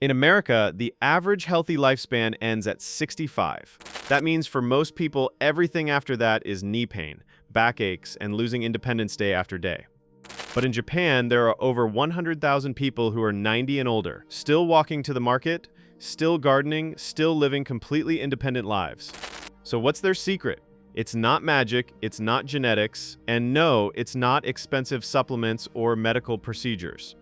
In America, the average healthy lifespan ends at 65. That means for most people, everything after that is knee pain, backaches, and losing independence day after day. But in Japan, there are over 100,000 people who are 90 and older, still walking to the market, still gardening, still living completely independent lives. So what's their secret? It's not magic, it's not genetics, and no, it's not expensive supplements or medical procedures.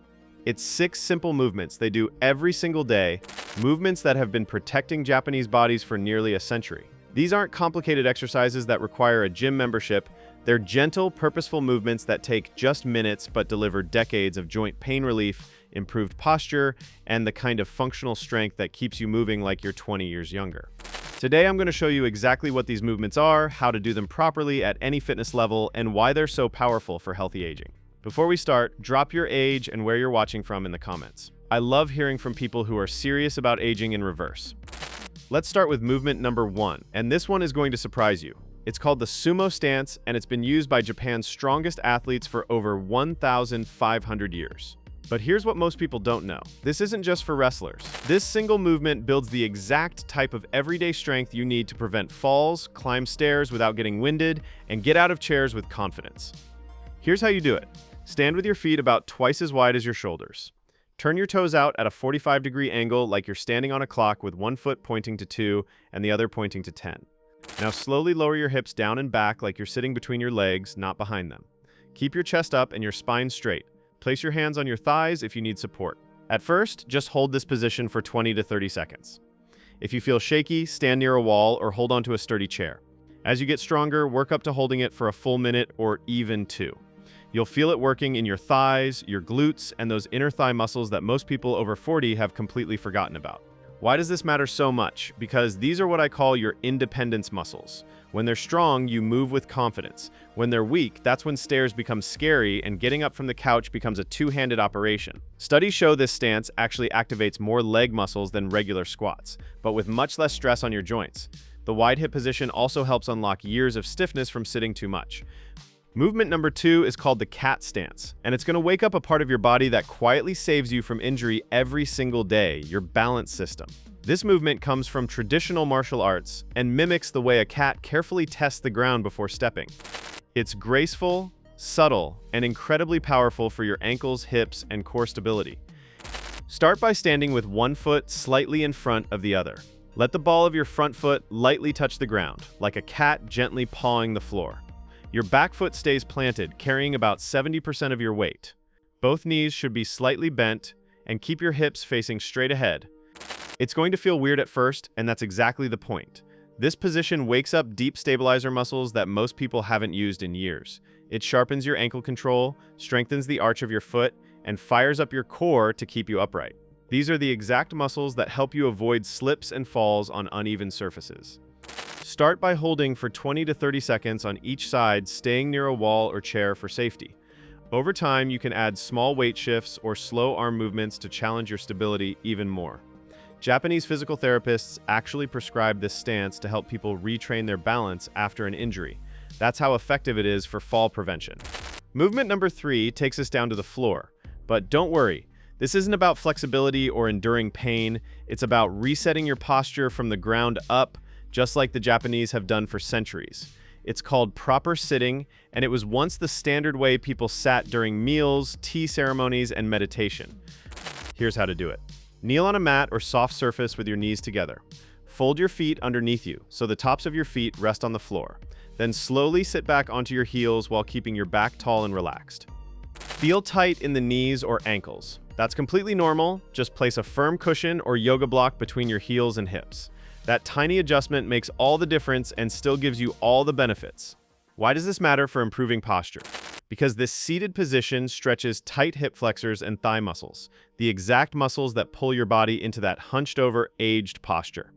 It's 6 simple movements they do every single day, movements that have been protecting Japanese bodies for nearly a century. These aren't complicated exercises that require a gym membership. They're gentle, purposeful movements that take just minutes but deliver decades of joint pain relief, improved posture, and the kind of functional strength that keeps you moving like you're 20 years younger. Today, I'm going to show you exactly what these movements are, how to do them properly at any fitness level, and why they're so powerful for healthy aging. Before we start, drop your age and where you're watching from in the comments. I love hearing from people who are serious about aging in reverse. Let's start with movement number 1, and this one is going to surprise you. It's called the Sumo stance, and it's been used by Japan's strongest athletes for over 1,500 years. But here's what most people don't know. This isn't just for wrestlers. This single movement builds the exact type of everyday strength you need to prevent falls, climb stairs without getting winded, and get out of chairs with confidence. Here's how you do it. Stand with your feet about twice as wide as your shoulders. Turn your toes out at a 45-degree angle like you're standing on a clock with one foot pointing to 2 and the other pointing to 10. Now slowly lower your hips down and back like you're sitting between your legs, not behind them. Keep your chest up and your spine straight. Place your hands on your thighs if you need support. At first, just hold this position for 20 to 30 seconds. If you feel shaky, stand near a wall or hold onto a sturdy chair. As you get stronger, work up to holding it for a full minute or even 2. You'll feel it working in your thighs, your glutes, and those inner thigh muscles that most people over 40 have completely forgotten about. Why does this matter so much? Because these are what I call your independence muscles. When they're strong, you move with confidence. When they're weak, that's when stairs become scary and getting up from the couch becomes a two-handed operation. Studies show this stance actually activates more leg muscles than regular squats, but with much less stress on your joints. The wide hip position also helps unlock years of stiffness from sitting too much. Movement number 2 is called the cat stance, and it's going to wake up a part of your body that quietly saves you from injury every single day, your balance system. This movement comes from traditional martial arts and mimics the way a cat carefully tests the ground before stepping. It's graceful, subtle, and incredibly powerful for your ankles, hips, and core stability. Start by standing with one foot slightly in front of the other. Let the ball of your front foot lightly touch the ground, like a cat gently pawing the floor. Your back foot stays planted, carrying about 70% of your weight. Both knees should be slightly bent, and keep your hips facing straight ahead. It's going to feel weird at first, and that's exactly the point. This position wakes up deep stabilizer muscles that most people haven't used in years. It sharpens your ankle control, strengthens the arch of your foot, and fires up your core to keep you upright. These are the exact muscles that help you avoid slips and falls on uneven surfaces. Start by holding for 20 to 30 seconds on each side, staying near a wall or chair for safety. Over time, you can add small weight shifts or slow arm movements to challenge your stability even more. Japanese physical therapists actually prescribe this stance to help people retrain their balance after an injury. That's how effective it is for fall prevention. Movement number 3 takes us down to the floor. But don't worry, this isn't about flexibility or enduring pain. It's about resetting your posture from the ground up, just like the Japanese have done for centuries. It's called proper sitting, and it was once the standard way people sat during meals, tea ceremonies, and meditation. Here's how to do it. Kneel on a mat or soft surface with your knees together. Fold your feet underneath you, so the tops of your feet rest on the floor. Then slowly sit back onto your heels while keeping your back tall and relaxed. Feel tight in the knees or ankles. That's completely normal. Just place a firm cushion or yoga block between your heels and hips. That tiny adjustment makes all the difference and still gives you all the benefits. Why does this matter for improving posture? Because this seated position stretches tight hip flexors and thigh muscles, the exact muscles that pull your body into that hunched over, aged posture.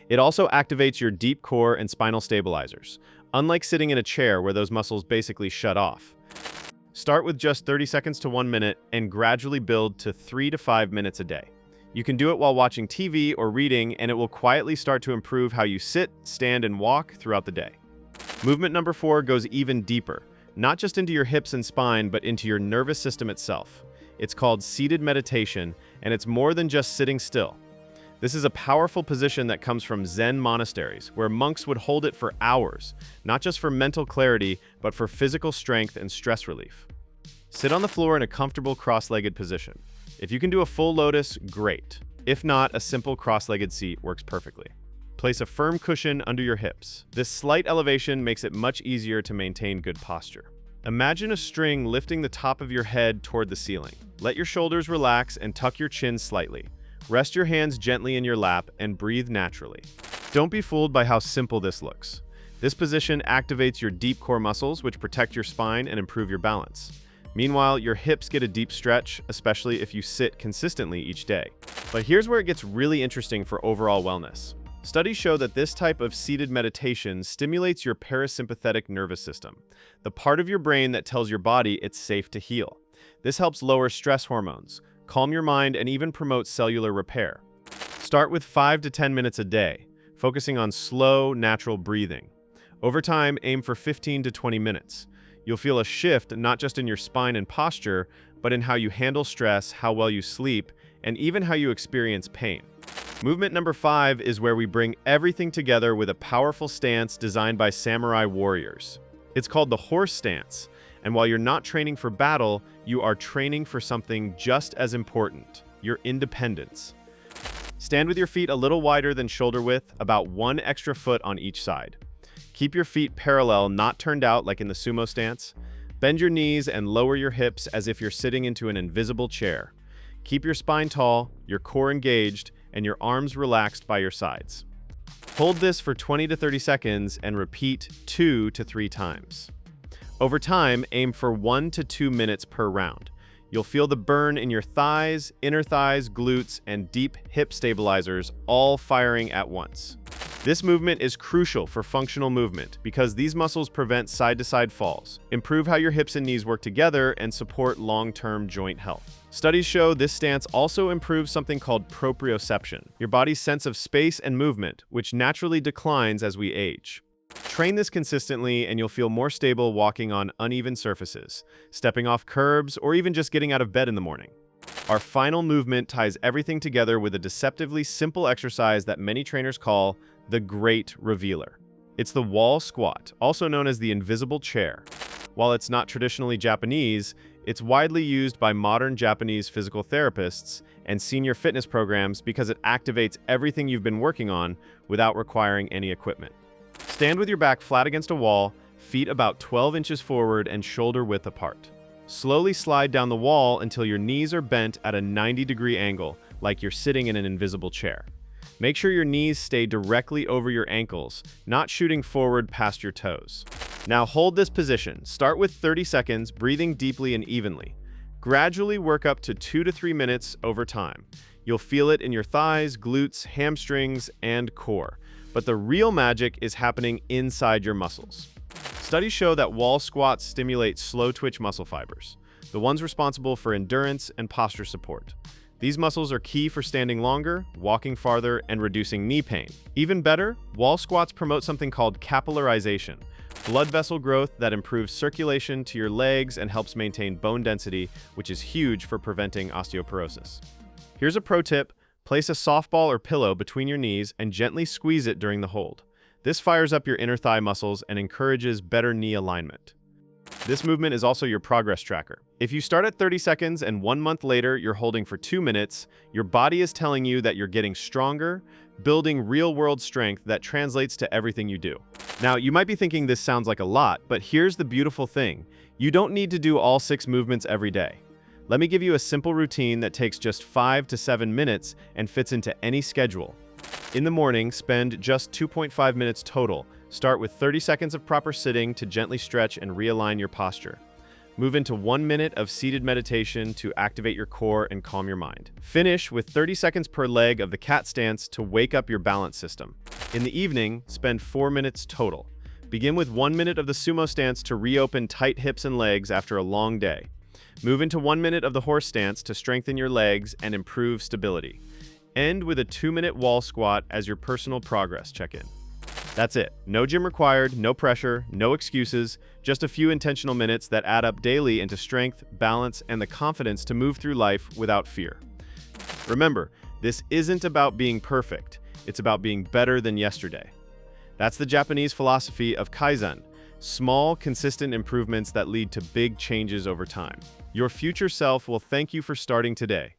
It also activates your deep core and spinal stabilizers, unlike sitting in a chair where those muscles basically shut off. Start with just 30 seconds to 1 minute and gradually build to 3 to 5 minutes a day. You can do it while watching TV or reading, and it will quietly start to improve how you sit, stand, and walk throughout the day. Movement number 4 goes even deeper, not just into your hips and spine, but into your nervous system itself. It's called seated meditation, and it's more than just sitting still. This is a powerful position that comes from Zen monasteries, where monks would hold it for hours, not just for mental clarity, but for physical strength and stress relief. Sit on the floor in a comfortable cross-legged position. If you can do a full lotus, great. If not, a simple cross-legged seat works perfectly. Place a firm cushion under your hips. This slight elevation makes it much easier to maintain good posture. Imagine a string lifting the top of your head toward the ceiling. Let your shoulders relax and tuck your chin slightly. Rest your hands gently in your lap and breathe naturally. Don't be fooled by how simple this looks. This position activates your deep core muscles, which protect your spine and improve your balance. Meanwhile, your hips get a deep stretch, especially if you sit consistently each day. But here's where it gets really interesting for overall wellness. Studies show that this type of seated meditation stimulates your parasympathetic nervous system, the part of your brain that tells your body it's safe to heal. This helps lower stress hormones, calm your mind, and even promote cellular repair. Start with 5 to 10 minutes a day, focusing on slow, natural breathing. Over time, aim for 15 to 20 minutes. You'll feel a shift not just in your spine and posture, but in how you handle stress, how well you sleep, and even how you experience pain. Movement number 5 is where we bring everything together with a powerful stance designed by samurai warriors. It's called the horse stance, and while you're not training for battle, you are training for something just as important: your independence. Stand with your feet a little wider than shoulder width, about 1 extra foot on each side. Keep your feet parallel, not turned out like in the sumo stance. Bend your knees and lower your hips as if you're sitting into an invisible chair. Keep your spine tall, your core engaged, and your arms relaxed by your sides. Hold this for 20 to 30 seconds and repeat 2 to 3 times. Over time, aim for 1 to 2 minutes per round. You'll feel the burn in your thighs, inner thighs, glutes, and deep hip stabilizers all firing at once. This movement is crucial for functional movement because these muscles prevent side-to-side falls, improve how your hips and knees work together, and support long-term joint health. Studies show this stance also improves something called proprioception, your body's sense of space and movement, which naturally declines as we age. Train this consistently and you'll feel more stable walking on uneven surfaces, stepping off curbs, or even just getting out of bed in the morning. Our final movement ties everything together with a deceptively simple exercise that many trainers call the Great Revealer. It's the wall squat, also known as the invisible chair. While it's not traditionally Japanese, it's widely used by modern Japanese physical therapists and senior fitness programs because it activates everything you've been working on without requiring any equipment. Stand with your back flat against a wall, feet about 12 inches forward and shoulder width apart. Slowly slide down the wall until your knees are bent at a 90-degree angle, like you're sitting in an invisible chair. Make sure your knees stay directly over your ankles, not shooting forward past your toes. Now hold this position. Start with 30 seconds, breathing deeply and evenly. Gradually work up to 2 to 3 minutes over time. You'll feel it in your thighs, glutes, hamstrings, and core. But the real magic is happening inside your muscles. Studies show that wall squats stimulate slow-twitch muscle fibers, the ones responsible for endurance and posture support. These muscles are key for standing longer, walking farther, and reducing knee pain. Even better, wall squats promote something called capillarization, blood vessel growth that improves circulation to your legs and helps maintain bone density, which is huge for preventing osteoporosis. Here's a pro tip: place a softball or pillow between your knees and gently squeeze it during the hold. This fires up your inner thigh muscles and encourages better knee alignment. This movement is also your progress tracker. If you start at 30 seconds and 1 month later you're holding for 2 minutes, your body is telling you that you're getting stronger, building real-world strength that translates to everything you do. Now, you might be thinking this sounds like a lot, but here's the beautiful thing. You don't need to do all 6 movements every day. Let me give you a simple routine that takes just 5 to 7 minutes and fits into any schedule. In the morning, spend just 2.5 minutes total. Start with 30 seconds of proper sitting to gently stretch and realign your posture. Move into 1 minute of seated meditation to activate your core and calm your mind. Finish with 30 seconds per leg of the cat stance to wake up your balance system. In the evening, spend 4 minutes total. Begin with 1 minute of the sumo stance to reopen tight hips and legs after a long day. Move into 1 minute of the horse stance to strengthen your legs and improve stability. End with a 2-minute wall squat as your personal progress check-in. That's it. No gym required, no pressure, no excuses, just a few intentional minutes that add up daily into strength, balance, and the confidence to move through life without fear. Remember, this isn't about being perfect. It's about being better than yesterday. That's the Japanese philosophy of Kaizen. Small, consistent improvements that lead to big changes over time. Your future self will thank you for starting today.